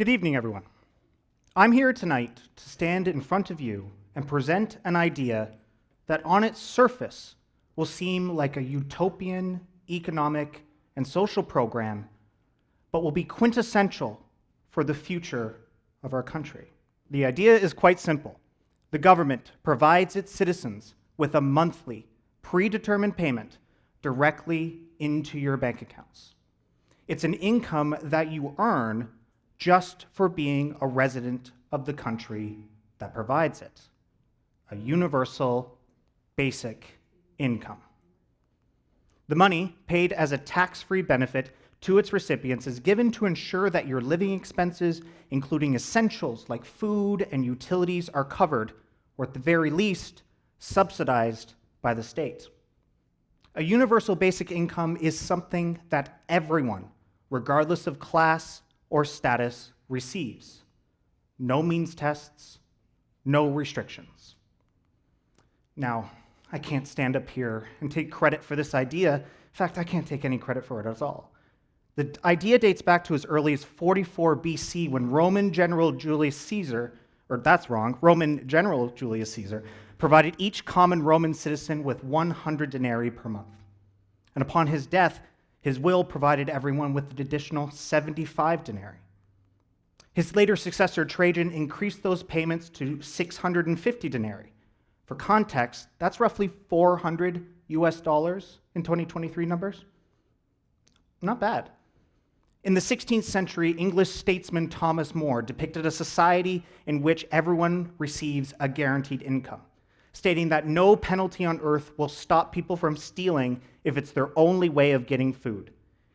Good evening, everyone. I'm here tonight to stand in front of you and present an idea that on its surface will seem like a utopian economic and social program, but will be quintessential for the future of our country. The idea is quite simple. The government provides its citizens with a monthly, predetermined payment directly into your bank accounts. It's an income that you earn just for being a resident of the country that provides it. A universal basic income. The money, paid as a tax-free benefit to its recipients, is given to ensure that your living expenses, including essentials like food and utilities, are covered, or at the very least, subsidized by the state. A universal basic income is something that everyone, regardless of class or status, receives. No means tests, no restrictions. Now, I can't stand up here and take credit for this idea. In fact, I can't take any credit for it at all. The idea dates back to as early as 44 BC when Roman General Julius Caesar provided each common Roman citizen with 100 denarii per month. And upon his death, his will provided everyone with an additional 75 denarii. His later successor, Trajan, increased those payments to 650 denarii. For context, that's roughly $400 in 2023 numbers. Not bad. In the 16th century, English statesman Thomas More depicted a society in which everyone receives a guaranteed income, stating that no penalty on earth will stop people from stealing if it's their only way of getting food.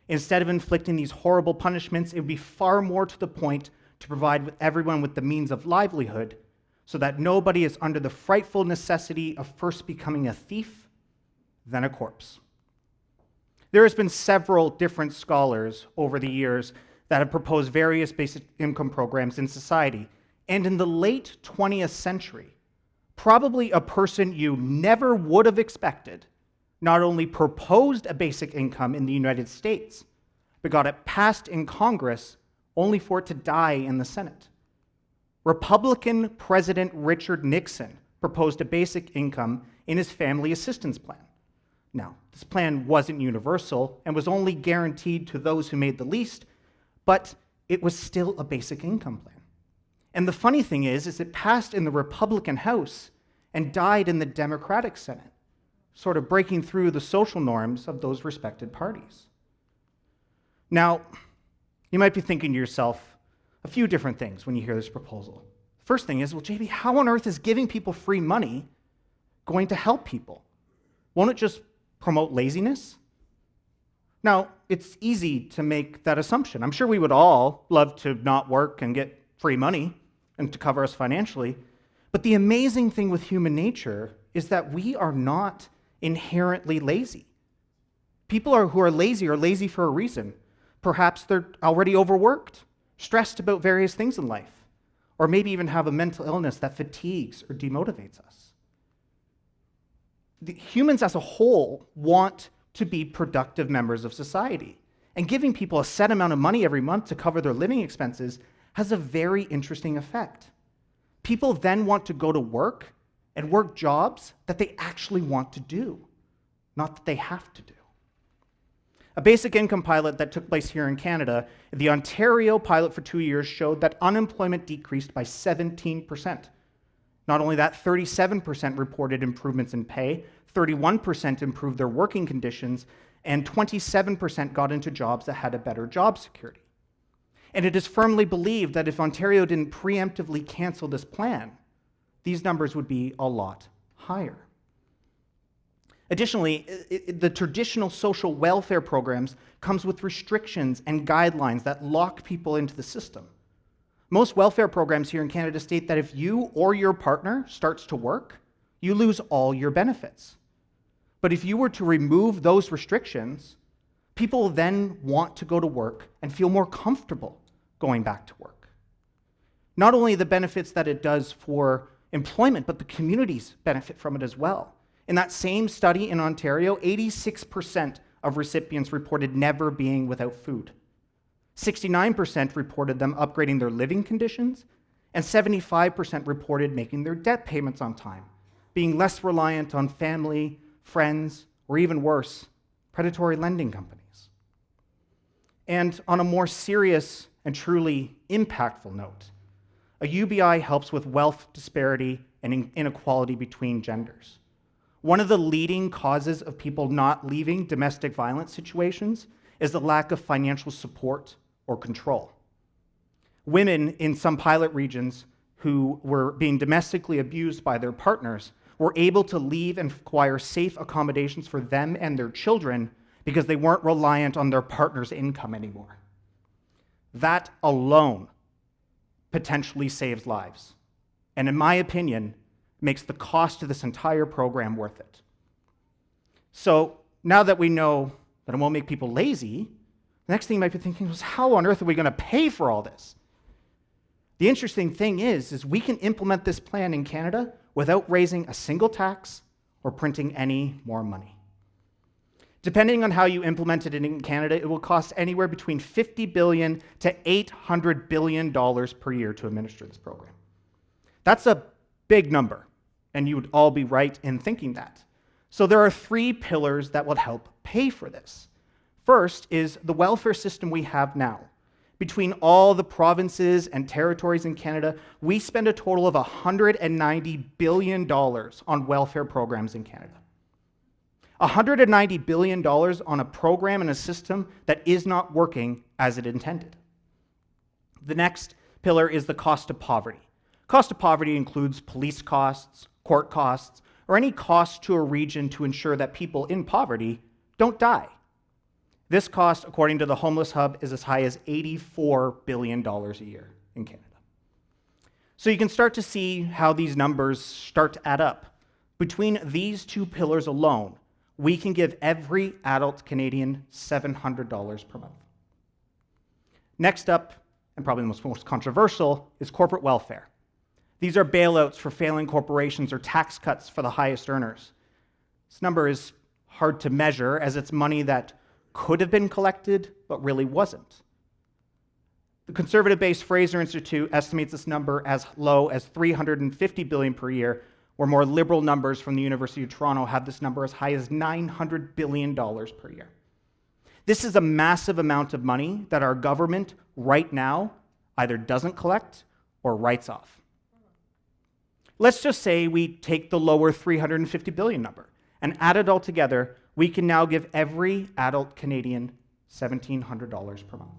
Instead of inflicting these horrible punishments, it would be far more to the point to provide everyone with the means of livelihood so that nobody is under the frightful necessity of first becoming a thief, then a corpse. There has been several different scholars over the years that have proposed various basic income programs in society, and in the late 20th century, probably a person you never would have expected not only proposed a basic income in the United States, but got it passed in Congress only for it to die in the Senate. Republican President Richard Nixon proposed a basic income in his family assistance plan. Now, this plan wasn't universal and was only guaranteed to those who made the least, but it was still a basic income plan. And the funny thing is it passed in the Republican House and died in the Democratic Senate, sort of breaking through the social norms of those respected parties. Now, you might be thinking to yourself a few different things when you hear this proposal. First thing is, well, JB, how on earth is giving people free money going to help people? Won't it just promote laziness? Now, it's easy to make that assumption. I'm sure we would all love to not work and get free money and to cover us financially. But the amazing thing with human nature is that we are not inherently lazy. People who are lazy for a reason. Perhaps they're already overworked, stressed about various things in life, or maybe even have a mental illness that fatigues or demotivates us. The humans as a whole want to be productive members of society, and giving people a set amount of money every month to cover their living expenses has a very interesting effect. People then want to go to work and work jobs that they actually want to do, not that they have to do. A basic income pilot that took place here in Canada, the Ontario pilot for 2 years, showed that unemployment decreased by 17%. Not only that, 37% reported improvements in pay, 31% improved their working conditions, and 27% got into jobs that had a better job security. And it is firmly believed that if Ontario didn't preemptively cancel this plan, these numbers would be a lot higher. Additionally, the traditional social welfare programs comes with restrictions and guidelines that lock people into the system. Most welfare programs here in Canada state that if you or your partner starts to work, you lose all your benefits. But if you were to remove those restrictions, people then want to go to work and feel more comfortable going back to work. Not only the benefits that it does for employment, but the communities benefit from it as well. In that same study in Ontario, 86% of recipients reported never being without food. 69% reported them upgrading their living conditions, and 75% reported making their debt payments on time, being less reliant on family, friends, or even worse, predatory lending companies. And on a more serious and truly impactful note, a UBI helps with wealth disparity and inequality between genders. One of the leading causes of people not leaving domestic violence situations is the lack of financial support or control. Women in some pilot regions who were being domestically abused by their partners were able to leave and acquire safe accommodations for them and their children because they weren't reliant on their partner's income anymore. That alone potentially saves lives, and in my opinion, makes the cost of this entire program worth it. So now that we know that it won't make people lazy, the next thing you might be thinking is, how on earth are we going to pay for all this? The interesting thing is we can implement this plan in Canada without raising a single tax or printing any more money. Depending on how you implement it in Canada, it will cost anywhere between $50 billion to $800 billion per year to administer this program. That's a big number, and you would all be right in thinking that. So there are 3 pillars that will help pay for this. First is the welfare system we have now. Between all the provinces and territories in Canada, we spend a total of $190 billion on welfare programs in Canada. $190 billion on a program and a system that is not working as it intended. The next pillar is the cost of poverty. Cost of poverty includes police costs, court costs, or any cost to a region to ensure that people in poverty don't die. This cost, according to the Homeless Hub, is as high as $84 billion a year in Canada. So you can start to see how these numbers start to add up. Between these 2 pillars alone, we can give every adult Canadian $700 per month. Next up, and probably the most controversial, is corporate welfare. These are bailouts for failing corporations or tax cuts for the highest earners. This number is hard to measure as it's money that could have been collected, but really wasn't. The conservative-based Fraser Institute estimates this number as low as $350 billion per year, where more liberal numbers from the University of Toronto have this number as high as $900 billion per year. This is a massive amount of money that our government right now either doesn't collect or writes off. Let's just say we take the lower $350 billion number and add it all together. We can now give every adult Canadian $1,700 per month.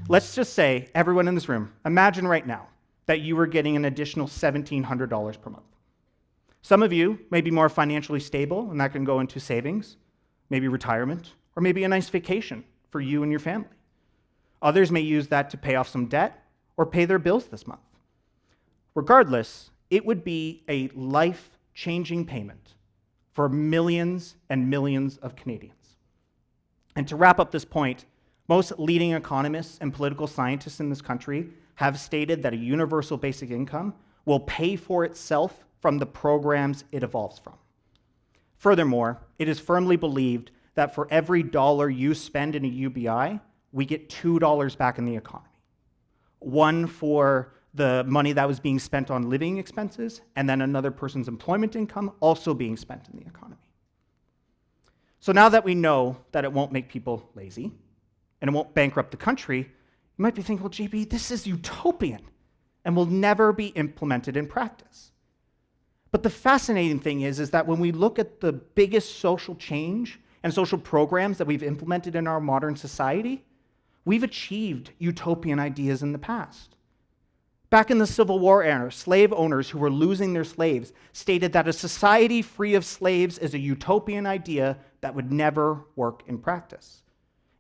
Let's just say, everyone in this room, imagine right now that you were getting an additional $1,700 per month. Some of you may be more financially stable, and that can go into savings, maybe retirement, or maybe a nice vacation for you and your family. Others may use that to pay off some debt or pay their bills this month. Regardless, it would be a life-changing payment for millions and millions of Canadians. And to wrap up this point, most leading economists and political scientists in this country have stated that a universal basic income will pay for itself from the programs it evolves from. Furthermore, it is firmly believed that for every dollar you spend in a UBI, we get $2 back in the economy. One for the money that was being spent on living expenses, and then another person's employment income also being spent in the economy. So now that we know that it won't make people lazy, and it won't bankrupt the country, you might be thinking, well, JB, this is utopian and will never be implemented in practice. But the fascinating thing is that when we look at the biggest social change and social programs that we've implemented in our modern society, we've achieved utopian ideas in the past. Back in the Civil War era, slave owners who were losing their slaves stated that a society free of slaves is a utopian idea that would never work in practice,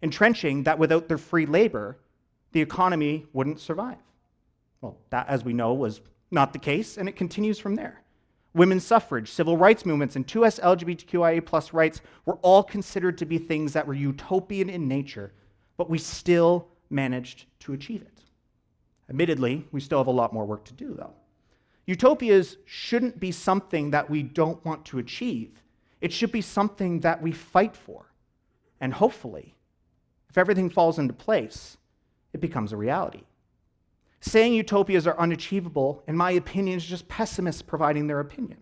entrenching that without their free labor, the economy wouldn't survive. Well, that, as we know, was not the case, and it continues from there. Women's suffrage, civil rights movements, and 2S LGBTQIA+ rights were all considered to be things that were utopian in nature, but we still managed to achieve it. Admittedly, we still have a lot more work to do, though. Utopias shouldn't be something that we don't want to achieve. It should be something that we fight for, and hopefully, if everything falls into place, it becomes a reality. Saying utopias are unachievable, in my opinion, is just pessimists providing their opinion.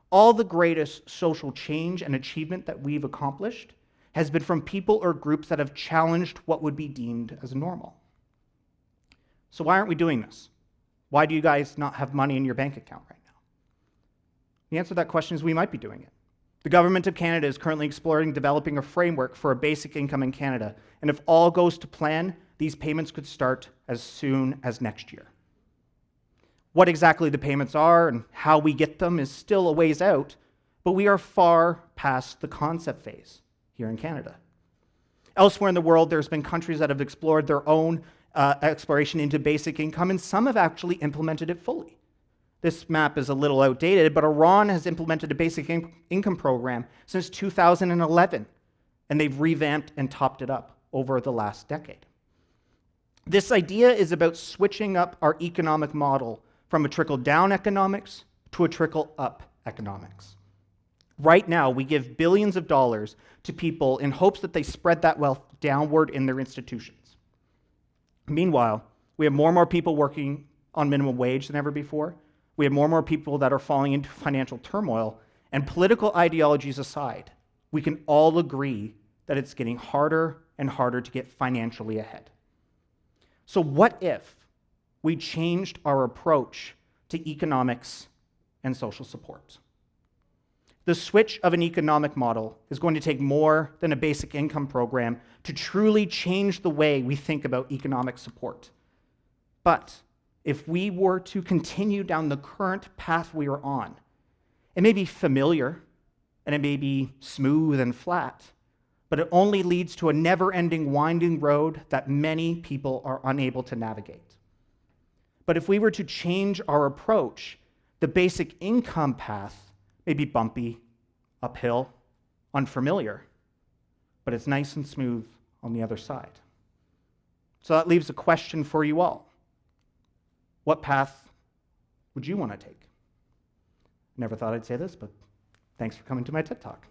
All the greatest social change and achievement that we've accomplished has been from people or groups that have challenged what would be deemed as normal. So why aren't we doing this? Why do you guys not have money in your bank account right now? The answer to that question is we might be doing it. The government of Canada is currently exploring developing a framework for a basic income in Canada, and if all goes to plan, these payments could start as soon as next year. What exactly the payments are and how we get them is still a ways out, but we are far past the concept phase here in Canada. Elsewhere in the world, there's been countries that have explored their own exploration into basic income, and some have actually implemented it fully. This map is a little outdated, but Iran has implemented a basic income program since 2011, and they've revamped and topped it up over the last decade. This idea is about switching up our economic model from a trickle-down economics to a trickle-up economics. Right now, we give billions of dollars to people in hopes that they spread that wealth downward in their institutions. Meanwhile, we have more and more people working on minimum wage than ever before. We have more and more people that are falling into financial turmoil. And political ideologies aside, we can all agree that it's getting harder and harder to get financially ahead. So what if we changed our approach to economics and social support? The switch of an economic model is going to take more than a basic income program to truly change the way we think about economic support. But if we were to continue down the current path we are on, it may be familiar and it may be smooth and flat, but it only leads to a never-ending winding road that many people are unable to navigate. But if we were to change our approach, the basic income path may be bumpy, uphill, unfamiliar, but it's nice and smooth on the other side. So that leaves a question for you all. What path would you want to take? Never thought I'd say this, but thanks for coming to my TED Talk.